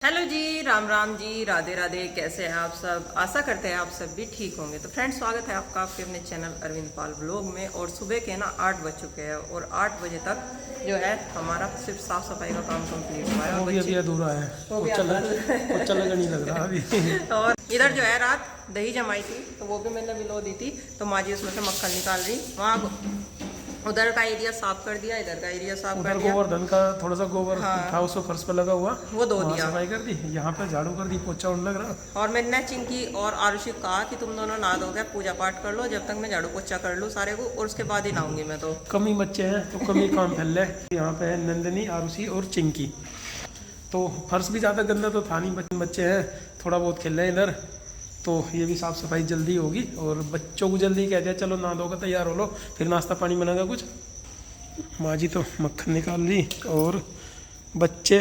Hello जी, राम राम जी, राधे राधे। कैसे हैं आप सब? आशा करते हैं आप सब भी ठीक होंगे। तो फ्रेंड्स, स्वागत है आपका आपके अपने चैनल अरविंद पाल ब्लॉग में। और सुबह के ना 8 बज चुके हैं और 8 बजे तक जो है हमारा सिर्फ साफ सफाई का काम कंप्लीट हुआ है। वो भी अभी अधूरा है, पोछा लगा नहीं लग रहा अभी। और इधर जो है रात दही जमाई थी तो वो भी मैंने भिगो दी थी, तो माँ जी उसमें से मक्खन निकाल रही। वहाँ उधर का एरिया साफ कर दिया, इधर का एरिया साफ कर दिया। गोवर्धन का थोड़ा सा गोबर था उसको फर्श पे लगा हुआ, वो धो दिया, सफाई कर दी। यहाँ पे झाड़ू कर दी, पोछा उड़ लग रहा। और मैंने चिंकी और आरुषि को कहा कि तुम दोनों नहा धो के पूजा पाठ कर लो, जब तक मैं झाड़ू पोछा कर लूँ सारे को, और उसके बाद ही नहाऊंगी मैं। तो कमी बच्चे हैं तो कमी काम फैल रहा है। यहाँ पे है नंदनी, आरुषि और चिंकी। तो फर्श भी ज़्यादा गंदा तो था नहीं, बच्चे हैं थोड़ा बहुत खेल रहे हैं इधर। तो ये भी साफ़ सफाई जल्दी होगी। और बच्चों को जल्दी कह दिया चलो नहा धोकर तैयार हो लो, फिर नाश्ता पानी बनेगा कुछ। माँ जी तो मक्खन निकाल ली और बच्चे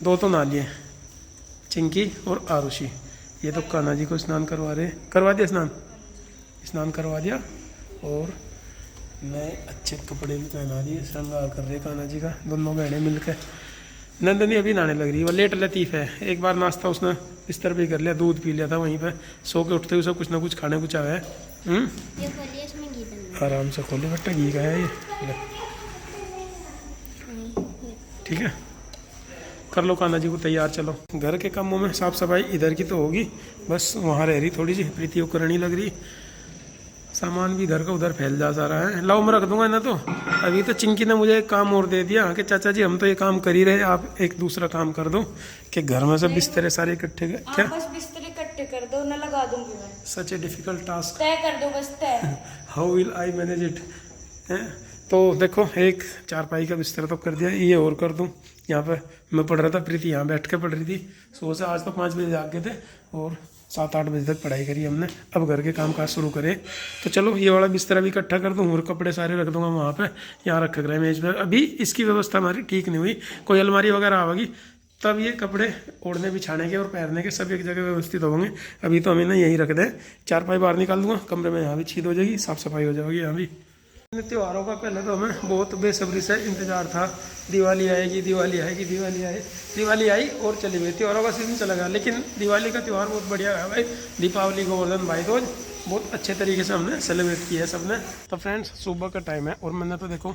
दो तो नहा लिए, चिंकी और आरुषि। ये तो कान्हा जी को स्नान करवा दिया, स्नान करवा दिया। और नए अच्छे कपड़े भी पहना दिए, श्रृंगार कर रहे कान्हा जी का दोनों बहनें मिलकर। नंदनी अभी नहाने लग रही है, वो लेट लतीफ़ है। एक बार नाश्ता उसने बिस्तर पे कर लिया, दूध पी लिया था वहीं पे, सो के उठते हुए कुछ ना कुछ खाने को चाहे। आराम से खोले बेटा, घी का है ये, ठीक है। कर लो कान्हा जी को तैयार, चलो। घर के कामों में साफ सफाई इधर की तो होगी, बस वहाँ रह रही थोड़ी सी प्रीति को करनी लग रही। सामान भी इधर का उधर फैल जा रहा है। लाओ मैं रख दूंगा ना। तो अभी तो चिंकी ने मुझे एक काम और दे दिया कि चाचा जी हम तो ये काम कर ही रहे, आप एक दूसरा काम कर दो कि घर में से बिस्तरे सारे इकट्ठे। क्या बस बिस्तर इकट्ठे कर दो, ना लगा दूंगी मैं। सच ए डिफिकल्ट टास्क, तय कर दो बस, तय। How will I manage it. तो देखो, एक चारपाई का बिस्तर तो कर दिया, ये और कर दूं। यहाँ पे मैं पढ़ रहा था, प्रीति यहाँ बैठ के पढ़ रही थी। सुबह से आज तो 5 बजे जाग गए थे और 7-8 बजे तक पढ़ाई करी हमने। अब घर के काम काज शुरू करें। तो चलो ये वाला बिस्तर भी इकट्ठा कर दूँ और कपड़े सारे रख दूंगा वहाँ पे। यहाँ रख कर मेज पे। अभी इसकी व्यवस्था हमारी ठीक नहीं हुई, कोई अलमारी वगैरह आवेगी तब ये कपड़े ओढ़ने बिछाने के और पहनने के सब एक जगह व्यवस्थित होंगे। अभी तो हमें ना यहीं रख दें। चारपाई बाहर निकाल दूंगा, कमरे में यहाँ भी छीद हो जाएगी, साफ सफाई हो जाएगी यहाँ भी। त्योहारों का पहले तो हमें बहुत बेसब्री से इंतजार था, दिवाली आएगी, दिवाली आएगी, दिवाली आई और चली गई। त्योहारों का सीजन चला गया, लेकिन दिवाली का त्यौहार बहुत बढ़िया है भाई। दीपावली, गोवर्धन, भाई दूज बहुत अच्छे तरीके से हमने सेलिब्रेट किया है सबने। तो फ्रेंड्स, सुबह का टाइम है और मैंने तो देखो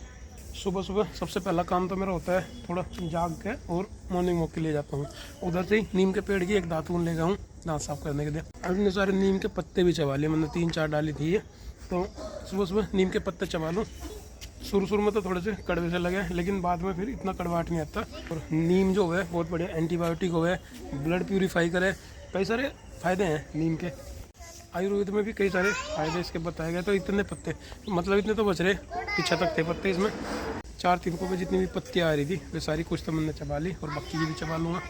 सुबह सबसे पहला काम तो मेरा होता है थोड़ा जाग के और मॉर्निंग वॉक के लिए जाता हूँ। उधर से ही नीम के पेड़ की एक दातून ले गया हूँ दांत साफ करने के लिए। इतने सारे नीम के पत्ते भी चबा लिए मैंने, 3-4 डाली थी ये। तो सुबह नीम के पत्ते चबा लूँ। शुरू में तो थोड़े से कड़वे से लगे, लेकिन बाद में फिर इतना कड़वाहट नहीं आता। और नीम जो है बहुत बढ़िया एंटीबायोटिक हो है, ब्लड प्यूरीफाई करे, कई सारे फायदे हैं नीम के। आयुर्वेद में भी कई सारे फायदे इसके बताए गए। तो इतने पत्ते, मतलब इतने तो बच रहे, पीछे तक थे पत्ते इसमें। 4-3 को जितनी भी पत्तियाँ आ रही थी वे सारी कुछ तो मैंने चबा ली और बाकी ये भी चबा लूँगा।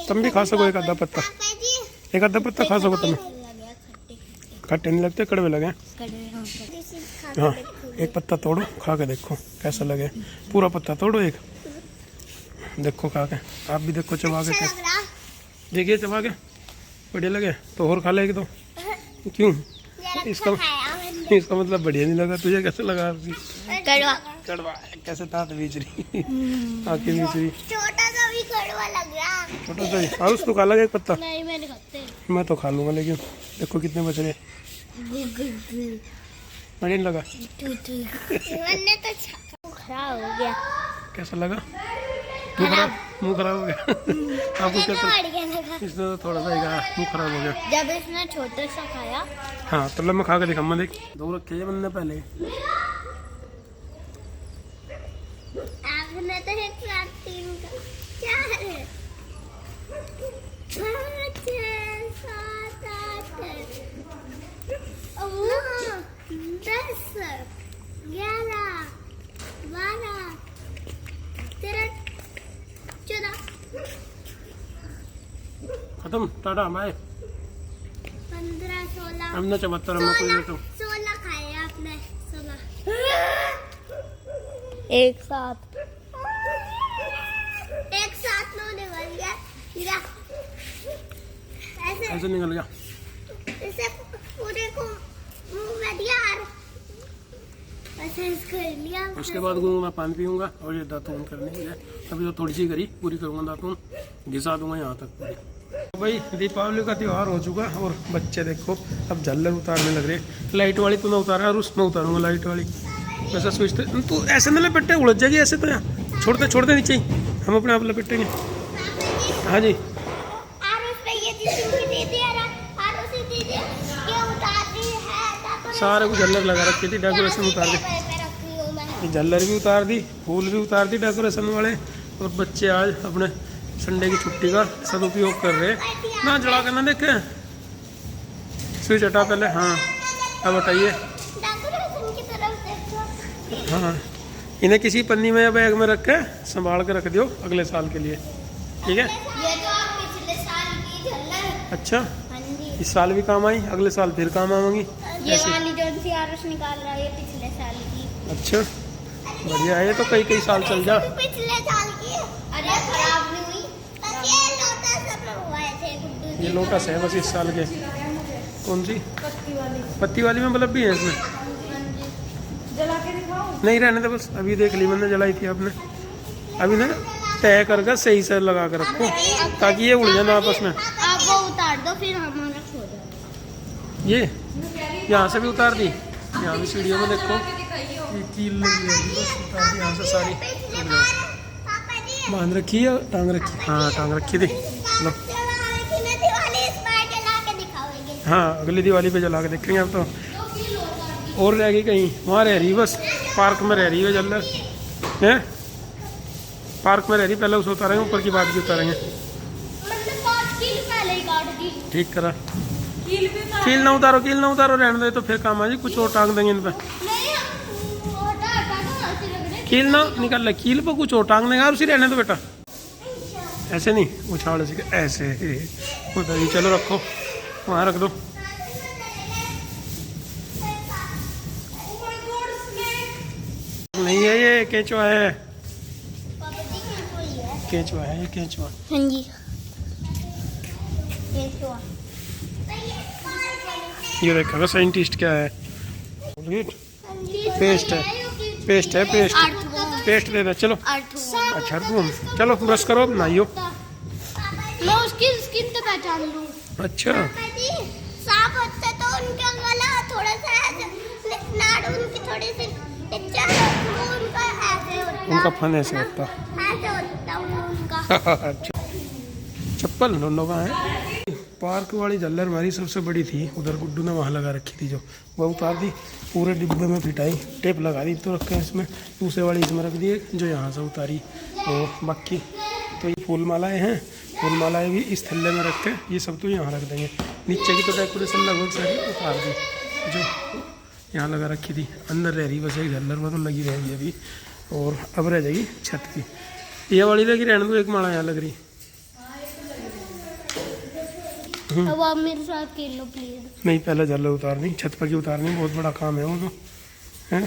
तुम भी खा सको एक आधा पत्ता, खा सको तुम। खट्टे नहीं लगते, कड़वे लगे। हाँ, एक पत्ता तोड़ो, खा के देखो कैसा लगे। पूरा पत्ता तोड़ो एक, देखो खा के। आप भी देखो चबा के, देखिए चबा के बढ़िया लगे तो और खा ले एक दो। क्यों? इसका मतलब बढ़िया नहीं लगा तुझे? कैसे लगा? कड़वा कैसे था बीच रही आके बीच रही, छोटा सा भी कड़वा लग रहा। छोटा सा ही। और उसको खा लगा एक पत्ता? नहीं, मैंने खाते। मैं तो खा लूंगा, लेकिन देखो कितने बच रहे। बढ़िया नहीं लगा? मैंने तो खराब हो गया। कैसा लगा? मुंह खराब हो गया। आपको कैसा? इसने तो थोड़ा सा मुंह खराब हो गया जब इसने छोटा सा खाया। हाँ तो मैं खा के दिखा। मैं देख दो रखे हैं मैंने पहले। आपने तो 1 साथ 3 का 4 5 6 7 8 10 11 12 13 14 खत्म, टाटा बाय। 15 16 हमने 74 में कोई तो 16 खाए आपने। 16 एक साथ लो निकल गया। ऐसे निकल गया। इसे पूरे को मुंह में दिया और ऐसे इसको लिया। उसके बाद मैं पानी पीऊंगा और ये दातून करनी है। अभी तो थोड़ी सी करी पूरी करूँगा, दातून घिसा दूंगा यहाँ तक पूरी। तो भाई दीपावली का त्यौहार हो चुका और बच्चे देखो अब झल्लर उतारने लग रहे। लाइट वाली तूने उतारा और उसमें उतारूंगा लाइट वाली। वैसा सोचते तू ऐसे ना लपेटे, उलझ जाएगी ऐसे तो। यहाँ छोड़ते नीचे ही, हम अपने आप लपेटेंगे। हाँ जी सारे को झल्लर लगा रखी थी, डेकोरेशन उतार दी, झल्लर भी उतार दी, फूल भी उतार दी डेकोरेशन वाले। और बच्चे आज अपने संडे की छुट्टी का सदुपयोग कर रहे हैं। ना जला कर ना देखे, स्विच हटा पहले। हाँ अब हटाइए। हाँ इन्हें किसी पन्नी में या बैग में रख के संभाल के रख दियो अगले साल के लिए, ठीक है। ये तो पिछले साल की झल्लर। अच्छा हाँ जी। इस साल भी काम आई, अगले साल फिर काम आएंगी। ये वाली जो सी आरुष निकाल रहा है पिछले साल की। अच्छा बढ़िया है, ये तो कई साल चल जा। पिछले साल की। अरे खराब नहीं हुई। ये लोटस सब हुआ थे गुड्डू। ये लोटस है बस इस साल के। कौन सी? पत्ती वाली में बल्ब भी है इसमें? जला के दिखाओ। नहीं रहने दे बस, अभी देख ली मैंने जलाई थी आपने। अभी ना तय करके सही से लगा कर रखो ताकि ये उड़ जाए आपस में। आप वो उतार दो फिर हमारा खो जाए। ये यहाँ से भी उतार दी, यहाँ भी सीढ़ियों में देखो ये कील लगी रहेगी, बस उतार दी यहाँ से सारी। बांध रखी है टांग रखी? हाँ टांग रखी थी। लो हाँ अगली दिवाली पे जला के देखेंगे अब तो। और रह गई कहीं? वहाँ रह रही बस, पार्क में रह रही है झल्लर है, पार्क में रह रही। पहले उसे उतारेंगे, ऊपर की बात भी उतारेंगे। ठीक करा। कील ना उतारो, कील ना उतारो, रहने दो तो फिर काम आ जाए, कुछ और टांग देंगे इन पर। कील ना निकाल ले, कील पर कुछ और टांग देंगे। और उसी रहने दो बेटा, ऐसे नहीं उछाड़ ऐसे उधर। चलो रखो वहाँ रख दो। नहीं है ये केंचुआ है, केंचुआ है ये, केंचुआ। हाँ जी केंचुआ। ये देखा साइंटिस्ट क्या है। पेस्ट है, पेस्ट है, पेस्ट पेस्ट दे दे। चलो अच्छा तुम चलो ब्रश करो, नहाइयो। मैं उसकी स्किन तो पहचान लूँ। अच्छा सांप होते तो उनका गला थोड़ा सा नाड़ उनकी थोड़ी सी उनका ऐसे होता, उनका फन ऐसे होता उनका। चप्पल दोनों का है। पार्क वाली झल्लर हमारी सबसे बड़ी थी, उधर गुड्डू ने वहाँ लगा रखी थी, जो वह उतार दी, पूरे डिब्बे में फिटाई, टेप लगा दी तो रखे इसमें। दूसरे वाली इसमें रख दी जो यहाँ से उतारी। और बाकी तो ये फूल मालाएँ हैं, फूल मालाएँ भी इस थल्ले में रख के ये सब तो यहाँ रख देंगे। नीचे की तो डेकोरेशन लगभग सारी उतार दी, जो यहाँ लगा रखी थी। अंदर रह रही बस एक झल्लर में तो लगी रहेगी अभी, और अब रह जाएगी छत की। ये वाली लगी रहने दो, एक माला यहाँ लग रही। अब आप मेरे साथ खेल लो प्लीज। नहीं पहले झल्लर उतारनी, छत पर की उतारनी, बहुत बड़ा काम है वो तो है।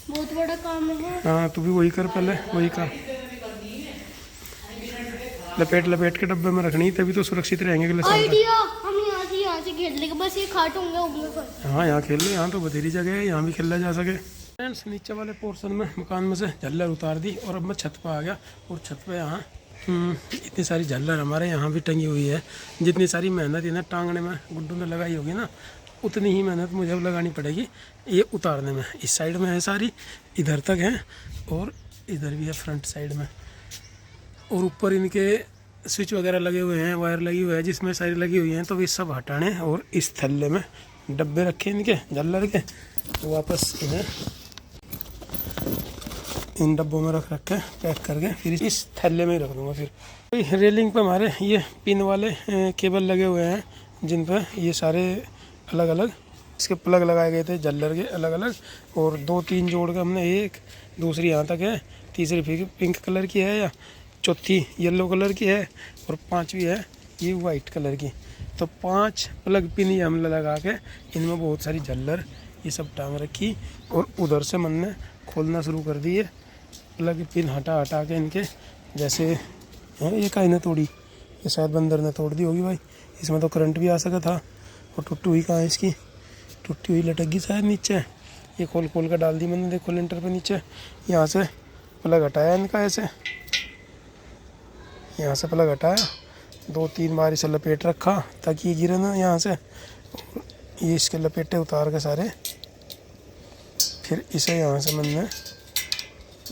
बहुत बड़ा काम है। हाँ तू भी वही कर, पहले वही कर। लपेट के डब्बे में रखनी, तभी तो सुरक्षित रहेंगे अगले साल तक। आइडिया, हम यहाँ से खेल लेंगे, बस ये खाट होंगे उंगली पर। हाँ यहाँ खेल लो, यहाँ तो बथेरी जगह है, यहाँ भी खेला जा सके। फ्रेंड्स नीचे वाले पोर्शन में मकान में से झल्लर उतार दी और अब मैं छत पर आ गया। और छत पे यहाँ इतनी सारी झल्लर हमारे यहाँ भी टंगी हुई है। जितनी सारी मेहनत इन्हें टांगने में गुड्डू ने लगाई होगी ना, उतनी ही मेहनत मुझे अब लगानी पड़ेगी ये उतारने में। इस साइड में है सारी, इधर तक है, और इधर भी है फ्रंट साइड में। और ऊपर इनके स्विच वगैरह लगे हुए हैं, वायर लगी हुई है जिसमें सारी लगी हुई हैं, तो ये सब हटाने। और इस थल्ले में डब्बे रखे इनके झल्लर के, तो वापस इन्हें इन डब्बों में रख के पैक करके फिर इस थैले में ही रख दूँगा। फिर रेलिंग पे हमारे ये पिन वाले केबल लगे हुए हैं, जिन पर ये सारे अलग अलग इसके प्लग लगाए गए थे झल्लर के अलग अलग। और 2-3 जोड़ के हमने, एक दूसरी यहाँ तक है, तीसरी पिंक कलर की है, या चौथी येलो कलर की है, और 5वीं है ये वाइट कलर की। तो 5 प्लग पिन ही हमने लगा के इनमें बहुत सारी झल्लर ये सब टांग रखी। और उधर से मन ने खोलना शुरू कर दिए, प्लग पिन हटा के इनके। जैसे ये काहे ने तोड़ी, ये शायद बंदर ने तोड़ दी होगी भाई, इसमें तो करंट भी आ सका था। और टूटी हुई कहाँ है इसकी, टूटी हुई लटक शायद नीचे। ये खोल कर डाल दी मैंने, देखो लेंटर पे नीचे। यहाँ से प्लग हटाया इनका ऐसे, यहाँ से प्लग हटाया, 2-3 बार इसे लपेट रखा ताकि ये गिरे ना यहाँ से। ये इसके लपेटे उतार के सारे, फिर इसे यहाँ से मैंने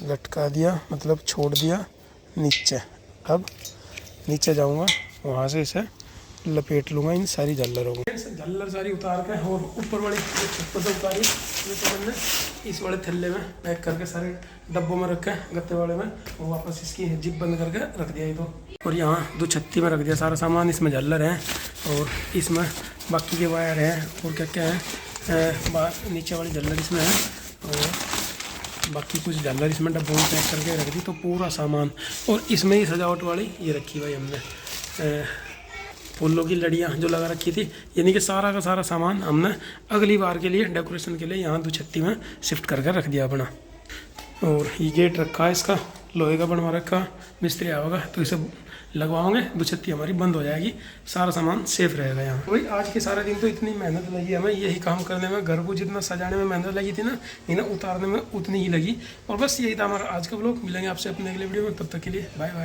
लटका दिया, मतलब छोड़ दिया नीचे। अब नीचे जाऊँगा, वहाँ से इसे लपेट लूँगा इन सारी झालरों को। झालर सारी उतार के और ऊपर वाली छत से उतारी, तो मैंने इस वाले थैले में पैक करके सारे डब्बों में रखे गत्ते वाले में, और वापस इसकी जिप बंद करके रख दिया ये तो। और यहाँ 2 छत्ती में रख दिया सारा सामान। इसमें झालर है और इसमें बाकी के वायर हैं और क्या क्या है, नीचे वाली झालर इसमें है और बाकी कुछ झालर इसमें डब्बों में पैक करके रख दी। तो पूरा सामान, और इसमें ही सजावट वाली ये रखी भाई हमने फूलों की लड़ियाँ जो लगा रखी थी, यानी कि सारा का सारा सामान हमने अगली बार के लिए डेकोरेशन के लिए यहाँ 2 छत्ती में शिफ्ट करके रख दिया अपना। और ये गेट रखा है, इसका लोहे का बनवा रखा, मिस्त्री आएगा तो इसे लगवाओगे, 2 छत्ती हमारी बंद हो जाएगी, सारा सामान सेफ रहेगा यहाँ। वही आज के सारे दिन तो इतनी मेहनत लगी हमें यही काम करने में, घर को जितना सजाने में मेहनत लगी थी ना, इन्हें उतारने में उतनी ही लगी। और बस यही था हमारा आज का व्लॉग। मिलेंगे आपसे अपने अगले वीडियो में, तब तक के लिए बाय बाय।